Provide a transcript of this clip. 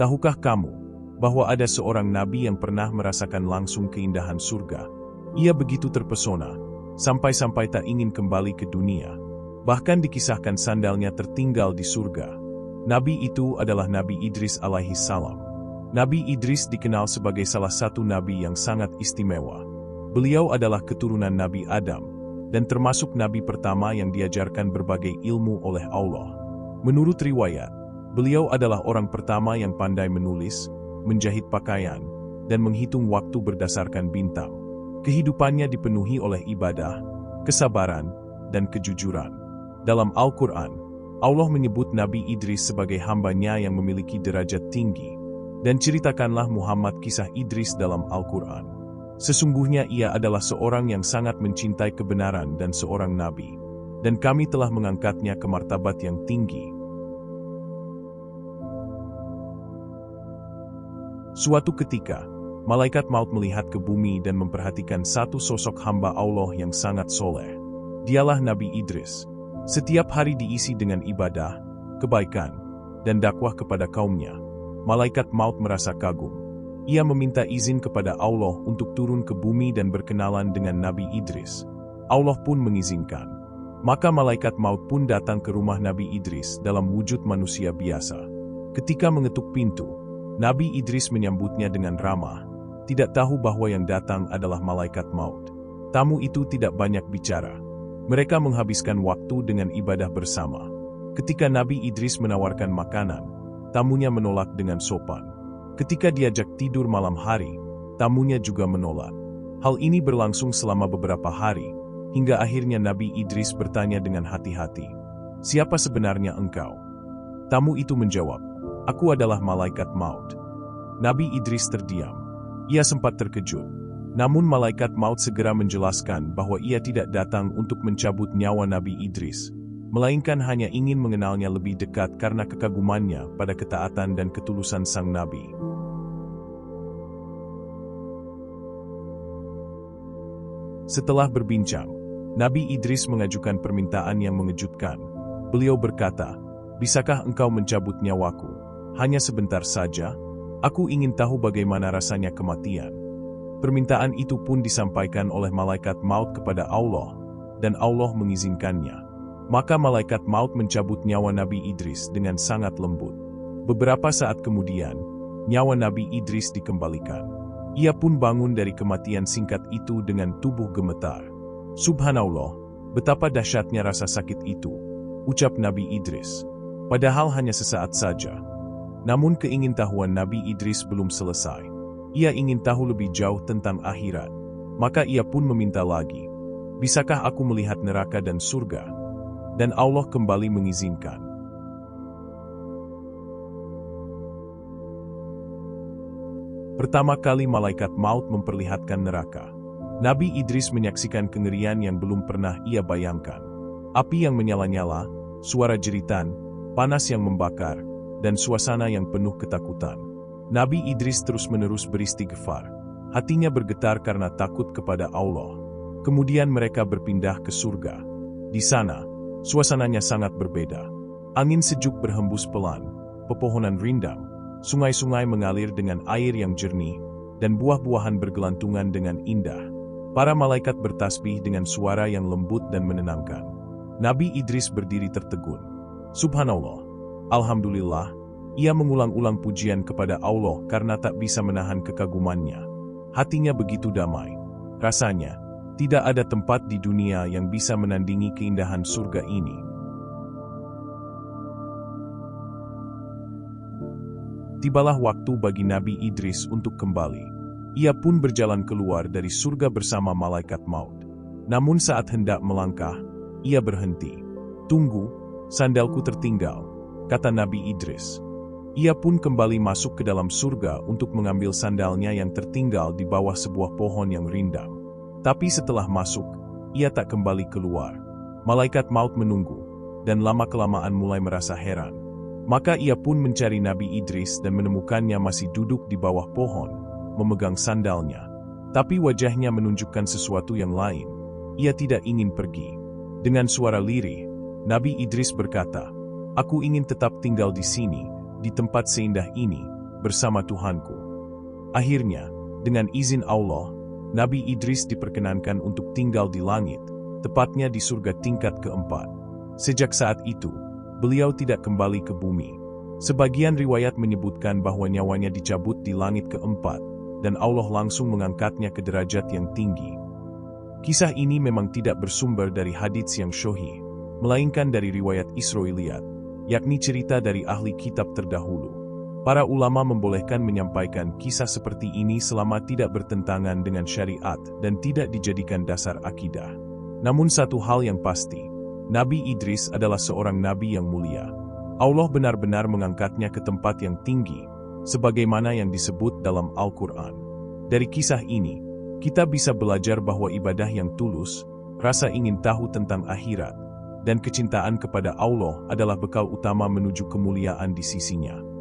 Tahukah kamu bahwa ada seorang nabi yang pernah merasakan langsung keindahan surga? Ia begitu terpesona, sampai-sampai tak ingin kembali ke dunia. Bahkan dikisahkan sandalnya tertinggal di surga. Nabi itu adalah Nabi Idris alaihi salam. Nabi Idris dikenal sebagai salah satu nabi yang sangat istimewa. Beliau adalah keturunan Nabi Adam, dan termasuk nabi pertama yang diajarkan berbagai ilmu oleh Allah. Menurut riwayat, beliau adalah orang pertama yang pandai menulis, menjahit pakaian, dan menghitung waktu berdasarkan bintang. Kehidupannya dipenuhi oleh ibadah, kesabaran, dan kejujuran. Dalam Al-Quran, Allah menyebut Nabi Idris sebagai hambanya yang memiliki derajat tinggi, dan ceritakanlah Muhammad kisah Idris dalam Al-Quran. Sesungguhnya ia adalah seorang yang sangat mencintai kebenaran dan seorang nabi, dan kami telah mengangkatnya ke martabat yang tinggi. Suatu ketika, malaikat maut melihat ke bumi dan memperhatikan satu sosok hamba Allah yang sangat soleh. Dialah Nabi Idris. Setiap hari diisi dengan ibadah, kebaikan, dan dakwah kepada kaumnya. Malaikat maut merasa kagum. Ia meminta izin kepada Allah untuk turun ke bumi dan berkenalan dengan Nabi Idris. Allah pun mengizinkan. Maka malaikat maut pun datang ke rumah Nabi Idris dalam wujud manusia biasa. Ketika mengetuk pintu, Nabi Idris menyambutnya dengan ramah, tidak tahu bahwa yang datang adalah malaikat maut. Tamu itu tidak banyak bicara. Mereka menghabiskan waktu dengan ibadah bersama. Ketika Nabi Idris menawarkan makanan, tamunya menolak dengan sopan. Ketika diajak tidur malam hari, tamunya juga menolak. Hal ini berlangsung selama beberapa hari, hingga akhirnya Nabi Idris bertanya dengan hati-hati, "Siapa sebenarnya engkau?" Tamu itu menjawab, "Aku adalah malaikat maut." Nabi Idris terdiam. Ia sempat terkejut. Namun malaikat maut segera menjelaskan bahwa ia tidak datang untuk mencabut nyawa Nabi Idris, melainkan hanya ingin mengenalnya lebih dekat karena kekagumannya pada ketaatan dan ketulusan sang Nabi. Setelah berbincang, Nabi Idris mengajukan permintaan yang mengejutkan. Beliau berkata, "Bisakah engkau mencabut nyawaku? Hanya sebentar saja. Aku ingin tahu bagaimana rasanya kematian." Permintaan itu pun disampaikan oleh malaikat maut kepada Allah, dan Allah mengizinkannya. Maka malaikat maut mencabut nyawa Nabi Idris dengan sangat lembut. Beberapa saat kemudian, nyawa Nabi Idris dikembalikan. Ia pun bangun dari kematian singkat itu dengan tubuh gemetar. "Subhanallah, betapa dahsyatnya rasa sakit itu," ucap Nabi Idris. Padahal hanya sesaat saja. Namun keingintahuan Nabi Idris belum selesai. Ia ingin tahu lebih jauh tentang akhirat. Maka ia pun meminta lagi, "Bisakah aku melihat neraka dan surga?" Dan Allah kembali mengizinkan. Pertama kali malaikat maut memperlihatkan neraka. Nabi Idris menyaksikan kengerian yang belum pernah ia bayangkan. Api yang menyala-nyala, suara jeritan, panas yang membakar, dan suasana yang penuh ketakutan. Nabi Idris terus-menerus beristighfar. Hatinya bergetar karena takut kepada Allah. Kemudian mereka berpindah ke surga. Di sana, suasananya sangat berbeda. Angin sejuk berhembus pelan, pepohonan rindang, sungai-sungai mengalir dengan air yang jernih, dan buah-buahan bergelantungan dengan indah. Para malaikat bertasbih dengan suara yang lembut dan menenangkan. Nabi Idris berdiri tertegun. Subhanallah, Alhamdulillah. Ia mengulang-ulang pujian kepada Allah karena tak bisa menahan kekagumannya. Hatinya begitu damai. Rasanya, tidak ada tempat di dunia yang bisa menandingi keindahan surga ini. Tibalah waktu bagi Nabi Idris untuk kembali. Ia pun berjalan keluar dari surga bersama malaikat maut. Namun saat hendak melangkah, ia berhenti. "Tunggu, sandalku tertinggal," kata Nabi Idris. Ia pun kembali masuk ke dalam surga untuk mengambil sandalnya yang tertinggal di bawah sebuah pohon yang rindang. Tapi setelah masuk, ia tak kembali keluar. Malaikat maut menunggu, dan lama-kelamaan mulai merasa heran. Maka ia pun mencari Nabi Idris dan menemukannya masih duduk di bawah pohon, memegang sandalnya. Tapi wajahnya menunjukkan sesuatu yang lain. Ia tidak ingin pergi. Dengan suara lirih, Nabi Idris berkata, "Aku ingin tetap tinggal di sini, di tempat seindah ini, bersama Tuhanku. Akhirnya, dengan izin Allah, Nabi Idris diperkenankan untuk tinggal di langit, tepatnya di surga tingkat keempat. Sejak saat itu, beliau tidak kembali ke bumi. Sebagian riwayat menyebutkan bahwa nyawanya dicabut di langit keempat, dan Allah langsung mengangkatnya ke derajat yang tinggi. Kisah ini memang tidak bersumber dari hadits yang sahih, melainkan dari riwayat Israiliyat, yakni cerita dari ahli kitab terdahulu. Para ulama membolehkan menyampaikan kisah seperti ini selama tidak bertentangan dengan syariat dan tidak dijadikan dasar akidah. Namun satu hal yang pasti, Nabi Idris adalah seorang nabi yang mulia. Allah benar-benar mengangkatnya ke tempat yang tinggi, sebagaimana yang disebut dalam Al-Quran. Dari kisah ini, kita bisa belajar bahwa ibadah yang tulus, rasa ingin tahu tentang akhirat, dan kecintaan kepada Allah adalah bekal utama menuju kemuliaan di sisinya.